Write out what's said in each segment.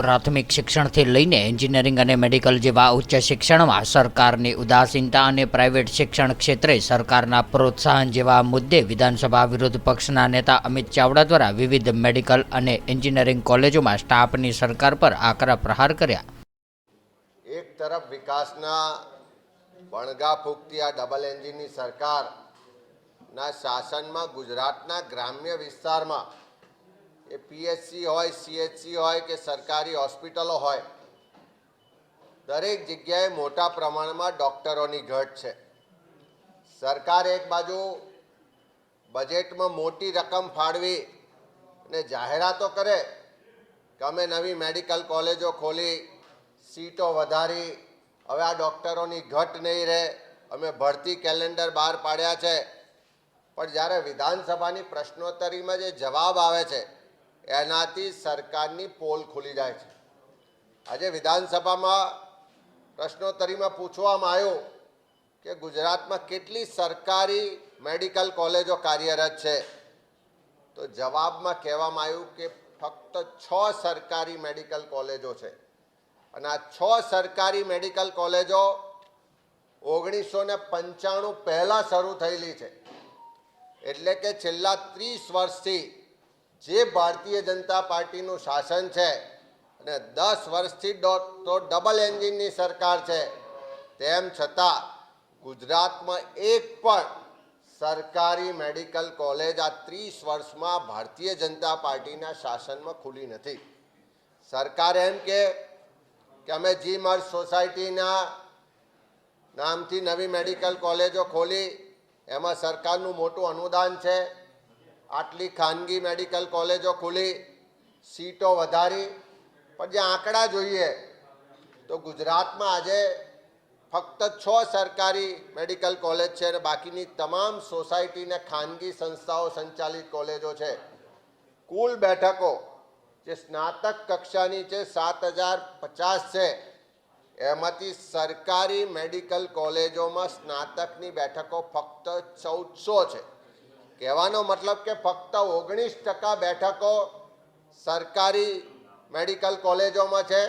પ્રાથમિક શિક્ષણથી લઈને એન્જિનિયરિંગ અને મેડિકલ જેવા ઉચ્ચ શિક્ષણમાં સરકારની ઉદાસીનતા અને પ્રાઇવેટ શિક્ષણ ક્ષેત્રે સરકારના પ્રોત્સાહન જેવા મુદ્દે વિધાનસભા વિરોધ પક્ષના નેતા અમિત ચાવડા દ્વારા વિવિધ મેડિકલ અને એન્જિનિયરિંગ કોલેજોમાં સ્ટાફની સરકાર પર આકરા પ્રહાર કર્યા। એક તરફ વિકાસના બણગા ફૂંકતી આ ડબલ એન્જિનની સરકારના શાસનમાં ગુજરાતના ગ્રામ્ય વિસ્તારમાં એ પીએચસી હોય, સીએચસી હોય કે સરકારી હોસ્પિટલો હોય, દરેક જગ્યાએ મોટા પ્રમાણમાં ડૉક્ટરોની ઘટ છે। સરકાર એક બાજુ બજેટમાં મોટી રકમ ફાળવી અને જાહેરાતો કરે કે અમે નવી મેડિકલ કોલેજો ખોલી, સીટો વધારી, હવે આ ડૉક્ટરોની ઘટ નહીં રહે, અમે ભરતી કેલેન્ડર બહાર પાડ્યા છે, પણ જ્યારે વિધાનસભાની પ્રશ્નોત્તરીમાં જે જવાબ આવે છે એનાથી સરકારની પોલ ખુલી જાય છે। આજે વિધાનસભામાં પ્રશ્નોત્તરીમાં પૂછવામાં આવ્યું કે ગુજરાતમાં કેટલી સરકારી મેડિકલ કોલેજો કાર્યરત છે, તો જવાબમાં કહેવામાં આવ્યું કે ફક્ત 6 સરકારી મેડિકલ કોલેજો છે અને આ 6 સરકારી મેડિકલ કોલેજો 1995 પહેલાં શરૂ થયેલી છે। એટલે કે છેલ્લા 30 વર્ષથી જે ભારતીય જનતા પાર્ટીનું શાસન છે અને 10 વર્ષથી તો ડબલ એન્જિનની સરકાર છે, તેમ છતાં ગુજરાતમાં એક પણ સરકારી મેડિકલ કોલેજ આ 30 વર્ષમાં ભારતીય જનતા પાર્ટીના શાસનમાં ખુલી નથી। સરકાર એમ કે અમે જી-મર્જ સોસાયટીના નામથી નવી મેડિકલ કોલેજો ખોલી, એમાં સરકારનું મોટું અનુદાન છે, આટલી ખાનગી મેડિકલ કોલેજો ખુલી, સીટો વધારી, પણ જે આંકડા જોઈએ તો ગુજરાતમાં આજે ફક્ત 6 સરકારી મેડિકલ કોલેજ છે અને બાકીની તમામ સોસાયટીને ખાનગી સંસ્થાઓ સંચાલિત કોલેજો છે। કુલ બેઠકો જે સ્નાતક કક્ષાની છે 7050 છે, એમાંથી સરકારી મેડિકલ કોલેજોમાં સ્નાતકની બેઠકો ફક્ત 1400 છે। કહેવાનો મતલબ કે ફક્ત 19% બેઠકો સરકારી મેડિકલ કોલેજોમાં છે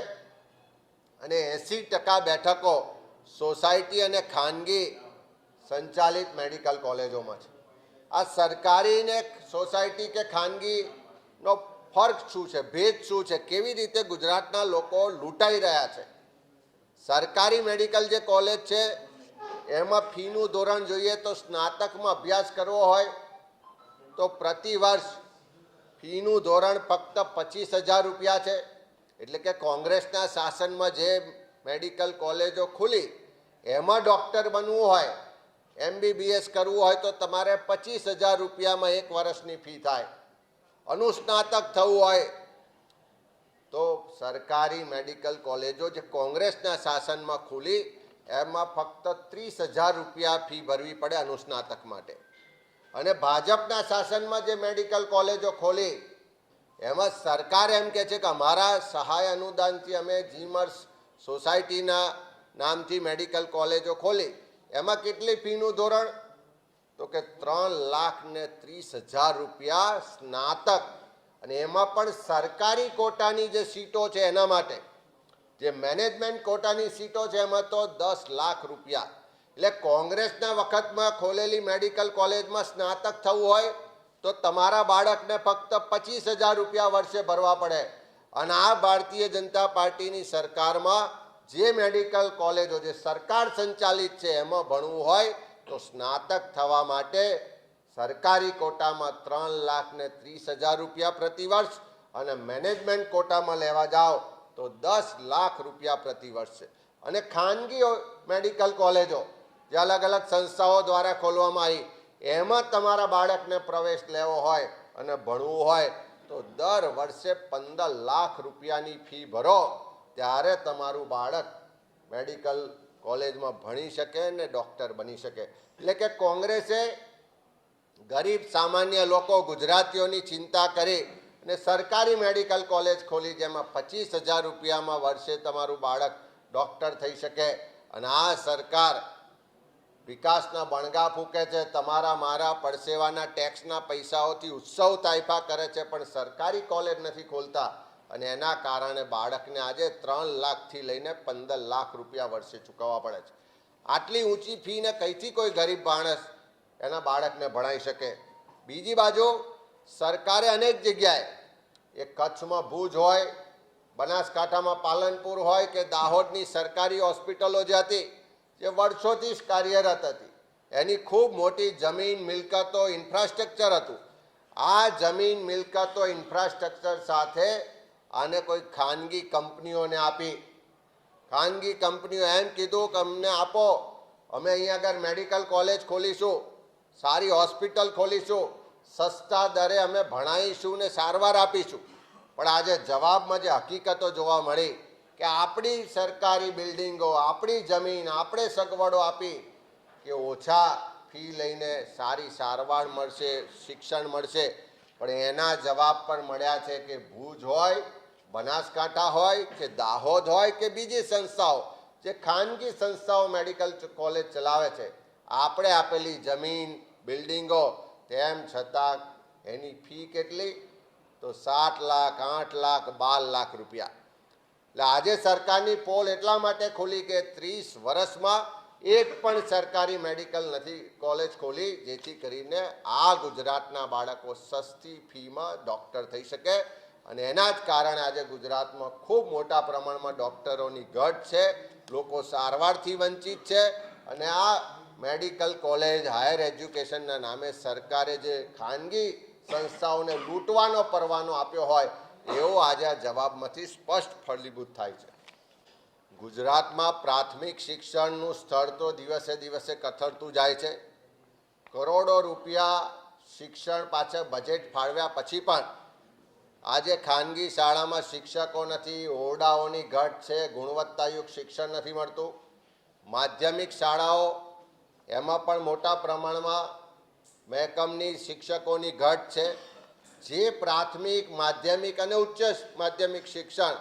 અને 80% બેઠકો સોસાયટી અને ખાનગી સંચાલિત મેડિકલ કોલેજોમાં છે। આ સરકારી ને સોસાયટી કે ખાનગીનો ફરક શું છે, ભેદ શું છે, કેવી રીતે ગુજરાતના લોકો લૂંટાઈ રહ્યા છે? સરકારી મેડિકલ જે કોલેજ છે એમાં ફીનું ધોરણ જોઈએ તો સ્નાતકમાં અભ્યાસ કરવો હોય તો પ્રતિ વર્ષ ફીનું ધોરણ ફક્ત 25,000 રૂપિયા છે। એટલે કે કોંગ્રેસના શાસનમાં જે મેડિકલ કોલેજો ખુલી એમાં ડૉક્ટર બનવું હોય, MBBS કરવું હોય તો તમારે 25,000 રૂપિયામાં એક વર્ષની ફી થાય। અનુસ્નાતક થવું હોય તો સરકારી મેડિકલ કોલેજો જે કોંગ્રેસના શાસનમાં ખુલી એમાં ફક્ત 30,000 રૂપિયા ફી ભરવી પડે અનુસ્નાતક માટે, અને ભાજપના શાસનમાં જે મેડિકલ કોલેજો ખોલી એમાં સરકાર એમ કહે છે કે અમારા સહાય અનુદાનથી અમે જી-મર્જ સોસાયટીના નામથી મેડિકલ કોલેજો ખોલી, એમાં કેટલી ફીનું ધોરણ, તો કે 3,30,000 રૂપિયા સ્નાતક, અને એમાં પણ સરકારી કોટાની જે સીટો છે એના માટે, જે મેનેજમેન્ટ કોટાની સીટો છે એમાં તો 10 લાખ રૂપિયા। એટલે કોંગ્રેસના વખતમાં ખોલેલી મેડિકલ કોલેજમાં સ્નાતક થવું હોય તો તમારા બાળકને ફક્ત 25,000 રૂપિયા વર્ષે ભરવા પડે, અને આ ભારતીય જનતા પાર્ટીની સરકારમાં જે મેડિકલ કોલેજો જે સરકાર સંચાલિત છે એમાં ભણવું હોય તો સ્નાતક થવા માટે સરકારી કોટામાં 3,30,000 રૂપિયા પ્રતિ વર્ષ અને મેનેજમેન્ટ કોટામાં લેવા જાઓ તો 10 લાખ રૂપિયા પ્રતિ વર્ષ છે। અને ખાનગી મેડિકલ કોલેજો જે અલગ અલગ સંસ્થાઓ દ્વારા ખોલવામાં આવી, એમાં તમારા બાળકને પ્રવેશ લેવો હોય અને ભણવું હોય તો દર વર્ષે 15 લાખ રૂપિયાની ફી ભરો, ત્યારે તમારું બાળક મેડિકલ કોલેજમાં ભણી શકે ને ડૉક્ટર બની શકે। એટલે કે કોંગ્રેસે ગરીબ સામાન્ય લોકો ગુજરાતીઓની ચિંતા કરી અને સરકારી મેડિકલ કોલેજ ખોલી, જેમાં 25,000 રૂપિયામાં વર્ષે તમારું બાળક ડૉક્ટર થઈ શકે, અને આ સરકાર વિકાસના બણગા ફૂંકે છે, તમારા મારા પરસેવાના ટેક્સના પૈસાઓથી ઉત્સવ તાઇફા કરે છે, પણ સરકારી કોલેજ નથી ખોલતા અને એના કારણે બાળકને આજે 3 લાખથી લઈને 15 લાખ રૂપિયા વર્ષે ચૂકવવા પડે છે. આટલી ઊંચી ફીને કઈથી કોઈ ગરીબ માણસ એના બાળકને ભણાવી શકે? બીજી બાજુ સરકારે અનેક જગ્યાએ, એ કચ્છમાં ભુજ હોય, બનાસકાંઠામાં પાલનપુર હોય કે દાહોદની સરકારી હોસ્પિટલો જે હતી, જે વર્ષોથી કાર્યરત હતી, એની ખૂબ મોટી જમીન મિલકતો ઇન્ફ્રાસ્ટ્રક્ચર હતું. આ જમીન મિલકતો ઇન્ફ્રાસ્ટ્રક્ચર સાથે આને કોઈ ખાનગી કંપનીઓને આપી. ખાનગી કંપનીઓ એમ કીધું કે અમને આપો, અમે અહીંયા આગળ મેડિકલ કોલેજ ખોલીશું, સારી હોસ્પિટલ ખોલીશું, સસ્તા દરે અમે ભણાવીશું ને સારવાર આપીશું. પણ આજે જવાબમાં જે હકીકતો જોવા મળી કે આપણી સરકારી બિલ્ડિંગો, આપણી જમીન, આપણે સગવડો આપી કે ઓછા ફી લઈને સારી સારવાર મળશે, શિક્ષણ મળશે, પણ એના જવાબ પણ મળ્યા છે કે ભુજ હોય, બનાસકાંઠા હોય કે દાહોદ હોય કે બીજી સંસ્થાઓ, જે ખાનગી સંસ્થાઓ મેડિકલ કોલેજ ચલાવે છે, આપણે આપેલી જમીન, બિલ્ડિંગો, તેમ છતાં એની ફી કેટલી? તો 7 લાખ, 8 લાખ, 12 લાખ રૂપિયા. એટલે આજે સરકારની પોલ એટલા માટે ખુલી કે 30 વર્ષમાં એક પણ સરકારી મેડિકલ નથી કોલેજ ખોલી, જેથી કરીને આ ગુજરાતના બાળકો સસ્તી ફીમાં ડૉક્ટર થઈ શકે. અને એના જ કારણે આજે ગુજરાતમાં ખૂબ મોટા પ્રમાણમાં ડૉક્ટરોની ઘટ છે, લોકો સારવારથી વંચિત છે. અને આ મેડિકલ કોલેજ, હાયર એજ્યુકેશનના નામે સરકારે જે ખાનગી સંસ્થાઓને લૂંટવાનો પરવાનો આપ્યો હોય, એવો આજે આ જવાબમાંથી સ્પષ્ટ ફળીભૂત થાય છે. ગુજરાતમાં પ્રાથમિક શિક્ષણનું સ્તર તો દિવસે દિવસે કથળતું જાય છે. કરોડો રૂપિયા શિક્ષણ પાછળ બજેટ ફાળવ્યા પછી પણ આજે ખાનગી શાળામાં શિક્ષકો નથી, ઓરડાઓની ઘટ છે, ગુણવત્તાયુક્ત શિક્ષણ નથી મળતું. માધ્યમિક શાળાઓ, એમાં પણ મોટા પ્રમાણમાં મહેકમની શિક્ષકોની ઘટ છે. જે પ્રાથમિક, માધ્યમિક અને ઉચ્ચ માધ્યમિક શિક્ષણ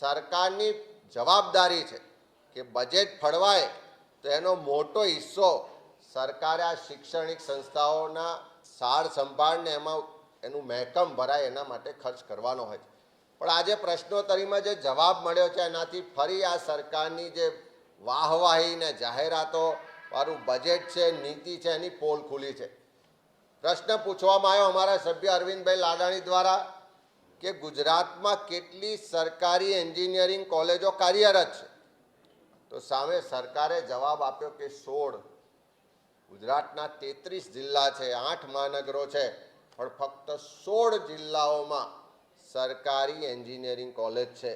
સરકારની જવાબદારી છે કે બજેટ ફળવાય તો એનો મોટો હિસ્સો સરકારે આ શૈક્ષણિક સંસ્થાઓના સાર સંભાળને એમાં એનું મહેકમ ભરાય એના માટે ખર્ચ કરવાનો હોય છે. પણ આજે પ્રશ્નોત્તરીમાં જે જવાબ મળ્યો છે, એનાથી ફરી આ સરકારની જે વાહવાહી ને જાહેરાતો વાળું બજેટ છે, નીતિ છે, એની પોલ ખુલી છે. પ્રશ્ન પૂછવામાં આવ્યો અમારા સભ્ય અરવિંદભાઈ લાડાણી દ્વારા કે ગુજરાતમાં કેટલી સરકારી એન્જિનિયરિંગ કોલેજો કાર્યરત છે? તો સામે સરકારે જવાબ આપ્યો કે 16. ગુજરાતના 33 જિલ્લા છે, 8 મહાનગરો છે, પણ ફક્ત 16 જિલ્લાઓમાં સરકારી એન્જિનિયરિંગ કોલેજ છે.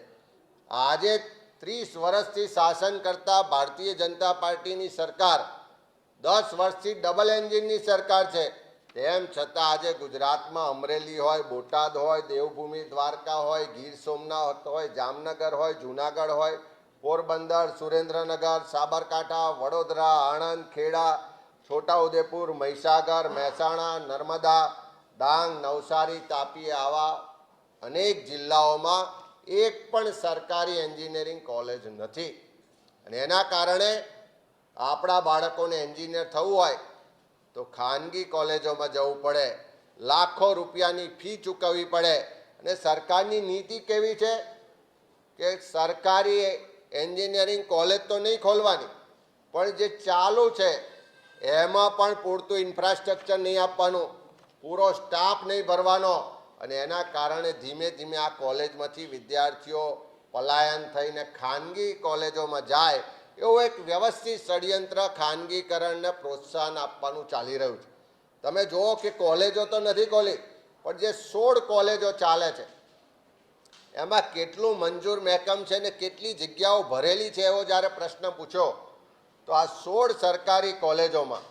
આજે 30 વર્ષથી શાસન કરતા ભારતીય જનતા પાર્ટીની સરકાર 10 વર્ષથી ડબલ એન્જિનની સરકાર છે. તેમ છતાં આજે ગુજરાતમાં અમરેલી હોય, બોટાદ હોય, દેવભૂમિ દ્વારકા હોય, ગીર સોમનાથ હોય, જામનગર હોય, જૂનાગઢ હોય, પોરબંદર, સુરેન્દ્રનગર, સાબરકાંઠા, વડોદરા, આણંદ, ખેડા, છોટાઉદેપુર, મહીસાગર, મહેસાણા, નર્મદા, ડાંગ, નવસારી, તાપી, આવા અનેક જિલ્લાઓમાં એક પણ સરકારી એન્જિનિયરિંગ કોલેજ નથી. અને એના કારણે આપણા બાળકોને એન્જિનિયર થવું હોય તો ખાનગી કોલેજોમાં જવું પડે, લાખો રૂપિયાની ફી ચૂકવવી પડે. અને સરકારની નીતિ કેવી છે કે સરકારી એન્જિનિયરિંગ કોલેજ તો નહીં ખોલવાની, પણ જે ચાલુ છે એમાં પણ પૂરતું ઇન્ફ્રાસ્ટ્રક્ચર નહીં આપવાનું, પૂરો સ્ટાફ નહીં ભરવાનો. અને એના કારણે ધીમે ધીમે આ કોલેજમાંથી વિદ્યાર્થીઓ પલાયન થઈને ખાનગી કોલેજોમાં જાય, એવું એક વ્યવસ્થિત ષડયંત્ર ખાનગીકરણને પ્રોત્સાહન આપવાનું ચાલી રહ્યું છે. તમે જુઓ કે કોલેજો તો નથી ખોલી, પણ જે 16 કોલેજો ચાલે છે એમાં કેટલું મંજૂર મહેકમ છે ને કેટલી જગ્યાઓ ભરેલી છે એવો જ્યારે પ્રશ્ન પૂછ્યો તો આ 16 સરકારી કોલેજોમાં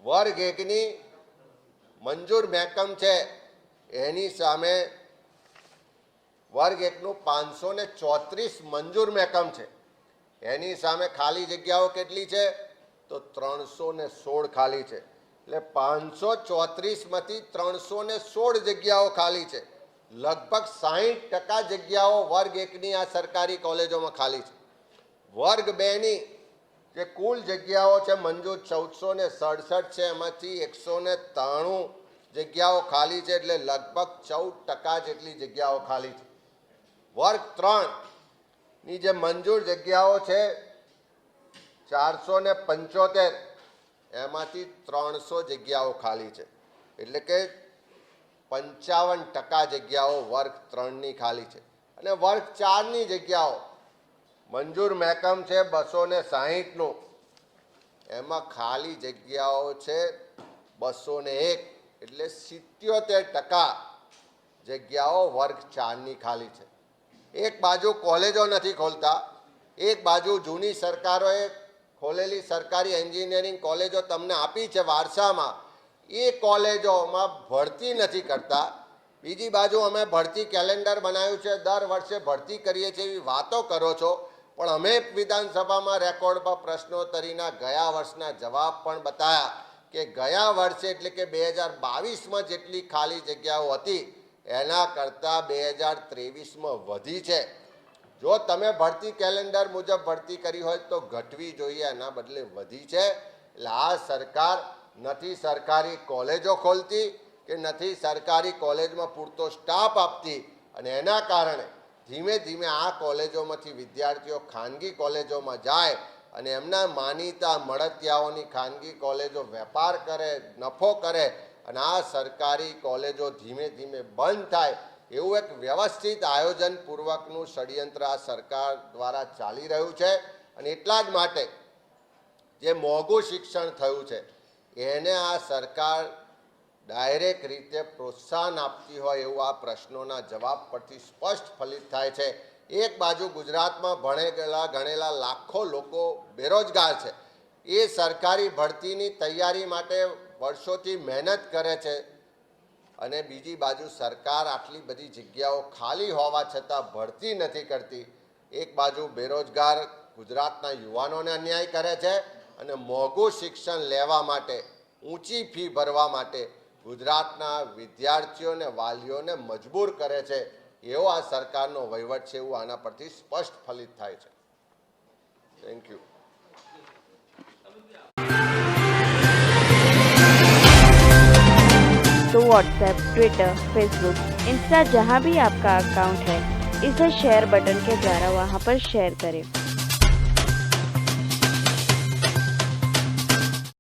વર્ગ 1ની મંજૂર મહેકમ છે, એની સામે વર્ગ 1નું 534 મંજૂર મહેકમ છે. એની સામે ખાલી જગ્યાઓ કેટલી છે? તો 316 ખાલી છે. એટલે 534માંથી 316 જગ્યાઓ ખાલી છે. લગભગ 60% જગ્યાઓ વર્ગ 1ની આ સરકારી કોલેજોમાં ખાલી છે. વર્ગ 2ની જે કુલ જગ્યાઓ છે મંજૂર 1467 છે, એમાંથી 193 જગ્યાઓ ખાલી છે. એટલે લગભગ 14% જેટલી જગ્યાઓ ખાલી છે. વર્ગ 3ની જે મંજૂર જગ્યાઓ છે 475, એમાંથી 300 જગ્યાઓ ખાલી છે. એટલે કે 55% જગ્યાઓ વર્ગ 3ની ખાલી છે. અને વર્ગ 4ની જગ્યાઓ મંજૂર મહેકમ છે 260નું, એમાં ખાલી જગ્યાઓ છે 201. એટલે 77% જગ્યાઓ વર્ગ 4ની ખાલી છે. એક બાજુ કોલેજો નથી ખોલતા, એક બાજુ જૂની સરકારોએ ખોલેલી સરકારી એન્જિનિયરિંગ કોલેજો તમને આપી છે વારસામાં, એ કોલેજોમાં ભરતી નથી કરતા. બીજી બાજુ અમે ભરતી કેલેન્ડર બનાવ્યું છે, દર વર્ષે ભરતી કરીએ છીએ એવી વાતો કરો છો, પણ અમે વિધાનસભામાં રેકોર્ડ પર પ્રશ્નોત્તરીના ગયા વર્ષના જવાબ પણ બતાવ્યા કે ગયા વર્ષે એટલે કે 2022માં જેટલી ખાલી જગ્યાઓ હતી એના કરતાં 2023માં વધી છે. જો તમે ભરતી કેલેન્ડર મુજબ ભરતી કરી હોય તો ઘટવી જોઈએ, એના બદલે વધી છે. એટલે આ સરકાર નથી સરકારી કોલેજો ખોલતી કે નથી સરકારી કોલેજમાં પૂરતો સ્ટાફ આપતી, અને એના કારણે ધીમે ધીમે આ કોલેજોમાંથી વિદ્યાર્થીઓ ખાનગી કોલેજોમાં જાય અને એમના માનીતા મળતિયાઓની ખાનગી કોલેજો વેપાર કરે, નફો કરે, અને આ સરકારી કોલેજો ધીમે ધીમે બંધ થાય એવું એક વ્યવસ્થિત આયોજનપૂર્વકનું ષડયંત્ર આ સરકાર દ્વારા ચાલી રહ્યું છે. અને એટલા જ માટે જે મોંઘું શિક્ષણ થયું છે એને આ સરકાર ડાયરેક્ટ રીતે પ્રોત્સાહન આપતી હોય એવું આ પ્રશ્નોના જવાબ પરથી સ્પષ્ટ ફલિત થાય છે. એક બાજુ ગુજરાતમાં ભણેલા ગણેલા લાખો લોકો બેરોજગાર છે, એ સરકારી ભરતીની તૈયારી માટે વર્ષોથી મહેનત કરે છે, અને બીજી બાજુ સરકાર આટલી બધી જગ્યાઓ ખાલી હોવા છતાં ભરતી નથી કરતી. એક બાજુ બેરોજગાર ગુજરાતના યુવાનોને અન્યાય કરે છે, અને મોંઘું શિક્ષણ લેવા માટે, ઊંચી ફી ભરવા માટે ગુજરાતના વિદ્યાર્થીઓને, વાલીઓને મજબૂર કરે છે. એવો આ સરકારનો વહીવટ છે એવું આના પરથી સ્પષ્ટ ફલિત થાય છે. Thank you. तो व्हाट्सएप, ट्विटर, फेसबुक, इंस्टा जहाँ भी आपका अकाउंट है, इसे शेयर बटन के द्वारा वहाँ पर शेयर करें.